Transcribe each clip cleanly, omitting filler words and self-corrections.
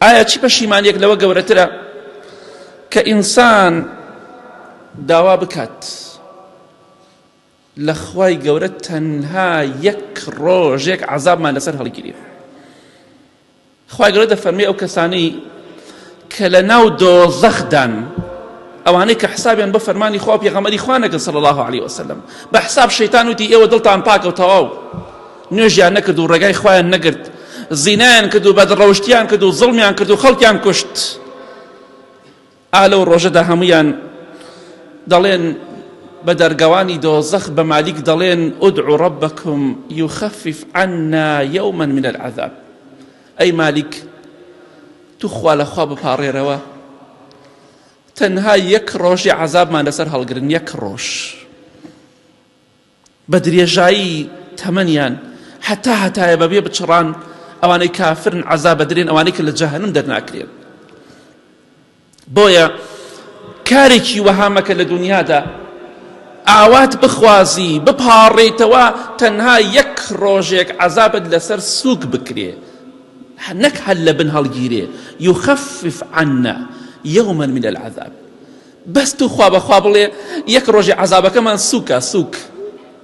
ئایا چی پەشیمانیەک لەوە گەورەترە کە ئینسان داوا بکات لە خوای گەورە تەنها یەک ڕۆژێک عەزابمان لەسەر هەڵگیرێ؟ خوای گەورە دەفەرمێ ئەو کەسانەی کە لە ناو دۆزەخدان، ئەوانەی کە حسابیان بە فەرمانی خوا و پێغەمبەری خوا نەکرد صلی الله علیه وسلم، بە حساب شەیتان وتی ئێوە دڵتان پاکە و تەواو، نوێژیان نەکرد و ڕێگای خوایان نەگرت، زینایان کرد و بەدڕەوشتیان کرد و زڵمیان کرد و خەڵکیان کوشت. ئالەو ڕۆژەدا هەمویان دەڵێن بە دەرگەوانی دۆزەخ بە مالیک دەڵێن ئودعوا ربکم یخفف عنا یوما من العذاب. ئەی مالیک، تو خوا لە خوا بپاڕێرەوە، تەنها یەک ڕۆژی عەزابمان لەسەر هەڵگرن، یەک ڕۆژ بە درێژایی تەمەنیان هەتایە بەبێ بچڕان ئەوانەی کافرن عەزاب بدرێن، ئەوانەی کە لە جەهەنەم دەرناکرێن. بۆیە کارێکی وەها مەکە لە دنیادا، ئاوات بخوازی بپاڕێتەوە تەنها یەک ڕۆژێک عەزابت لەسەر سووک بکرێ، نەک هەل لە بن هەڵگیرێ. یخفف عنا یوما من العذاب. بەس تو خوا بەخوا بڵێ یەک ڕۆژی عەزابەکەمان سووکە، سووک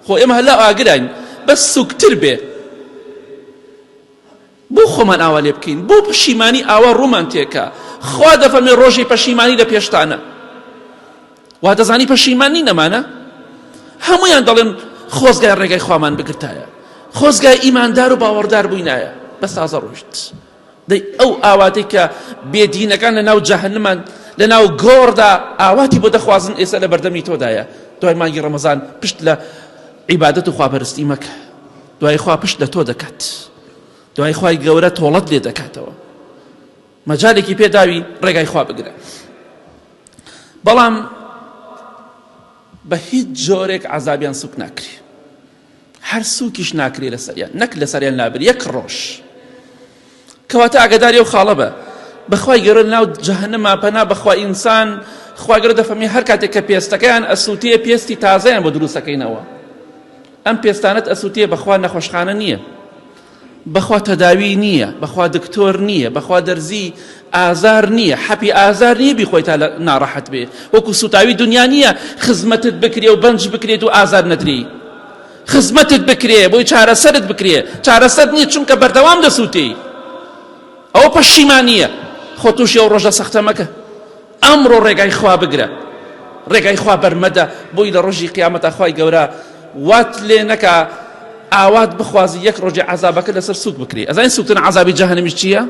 خۆ ئێمە هەلا ئاگراین، بەس سووکتر بێ. بۆ خۆمان ئاوا لێ بکەین، بۆ پەشیمانی ئاوا ڕوومان تێکە. خوا دەفەرمێ ڕۆژی پەشیمانی لە پێشتانە. وا دەزانی پەشیمانی نەمانە؟ هەمویان دەڵێن خۆزگای ڕێگای خوامان بگرتایە، خۆزگای ئیماندار و باوەڕدار بووینایە، بەس تازە ڕۆیشت. دەی ئەو ئاواتەی کە بێدینەکان لە ناو جەهەنەمان لە ناو گۆڕدا ئاواتی بۆ دەخوازن، ئێستا لە بەردەمی تۆدایە. دوای مانگی ڕەمەزان پشت لە عیبادەت و خواپەرستی مەکە، دوای خوا پشت لە تۆ دەکات، دوای خوای گەورە تۆڵەت لێ دەکاتەوە. مەجالێکی پێداوی ڕێگای خوا بگرە. بەڵام بە هیچ جۆرێک عەزابیان سووک ناکرێ، هەر سووکیش ناکرێ لەسەریان، نەک لەسەریان نابێت یەک ڕۆژ. کەواتە ئاگاداری ئەو خاڵە بە بەخوای گەورە لەناو جەهەنەما پەنا بەخوا ئینسان خوای گەورە دەفەرمێ هەر کاتێک کە پێستەکەیان ئەسووتێ، پێستی تازەیان بۆ دروستەکەینەوە. ئەم پێستانت ئەسووتێ بەخوا نەخۆشخانە نییە، بەخوا تەداوی نییە، بەخوا دکتۆر نییە، بەخوا دەرزی ئازار نییە، حەپی ئازار نییە بیخۆی تا ناڕەحەت بێ. وەکو سوتاوی دنیا نییە خزمەتت بکرێ و بەنج بکرێت و ئازار نەدری. خزمەتت بکرێ بۆی چارەسەرت بکرێ، چارەسەر نییە چونکە بەردەوام دەسووتێ. ئەوە پەشیمانیە. خۆ تووشی ئەو ڕۆژە سەختە مەکە. ئەمڕۆ ڕێگای خوا بگرە، ڕێگای خوا بەرمەدە، بۆی لە ڕۆژی قیامەتە خوای گەورە وات لێ نەکا ئاوات بخوازی یەک ڕۆژی عەزابەکە لەسەر سووک بکرێ. ئەزانین سووکترین عەزابی جەهەنەمیش چییە؟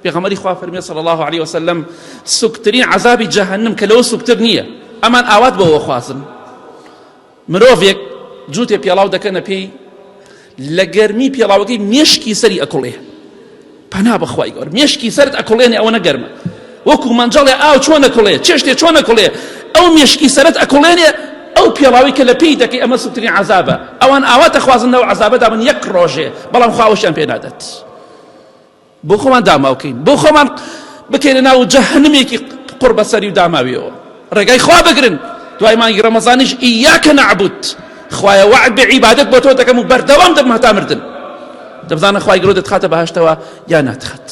پێغەمبەری خوا فەرمێ صلی الله علیه وسلم سووکترین عەزابی جەهەنەم کە لەوە سووکتر نییە، ئەمان ئاوات بەوە خوازن. مرۆڤێک جووتێ پێڵاو دەکەنە پێی، لە گەرمی پێڵاوەکەی مێشکی سەری ئەکوڵێ. پەنا بەخوای گەورە مێشکی سەرت ئەکوڵێنێ، ئەوە نەگەرمە. وەکو مەنجەڵێ ئاو چۆن ئەکوڵێ، چێشتێ چۆن ئەکوڵێ، ئەو مێشکی سەرت ئەکوڵێنێ. ئەو پێڵاوی کە لە پێی دەکەی ئەمە سووکترین عەزابە. ئەوان ئاوا دەخوازن لەو عەزابەدا من یەک ڕۆژێ، بەڵام خوا ئەوشیان پێ نادەت. بۆ خۆمان داماوکەین، بۆ خۆمان بکەینە ناو جەهەنەمێکی قوڕ بەسەری و داماویەوە. ڕێگای خوا بگرن. دوای مانگی ڕەمەزانیش ئیاکە نەعبود، خوایە وعد بە عیبادەت بۆ تۆ دەکەم و بەردەوام دەبم هەتا مردن. دەبزانە خوای گەورە دەتخاتە بەهەشتەوە یا ناتخات.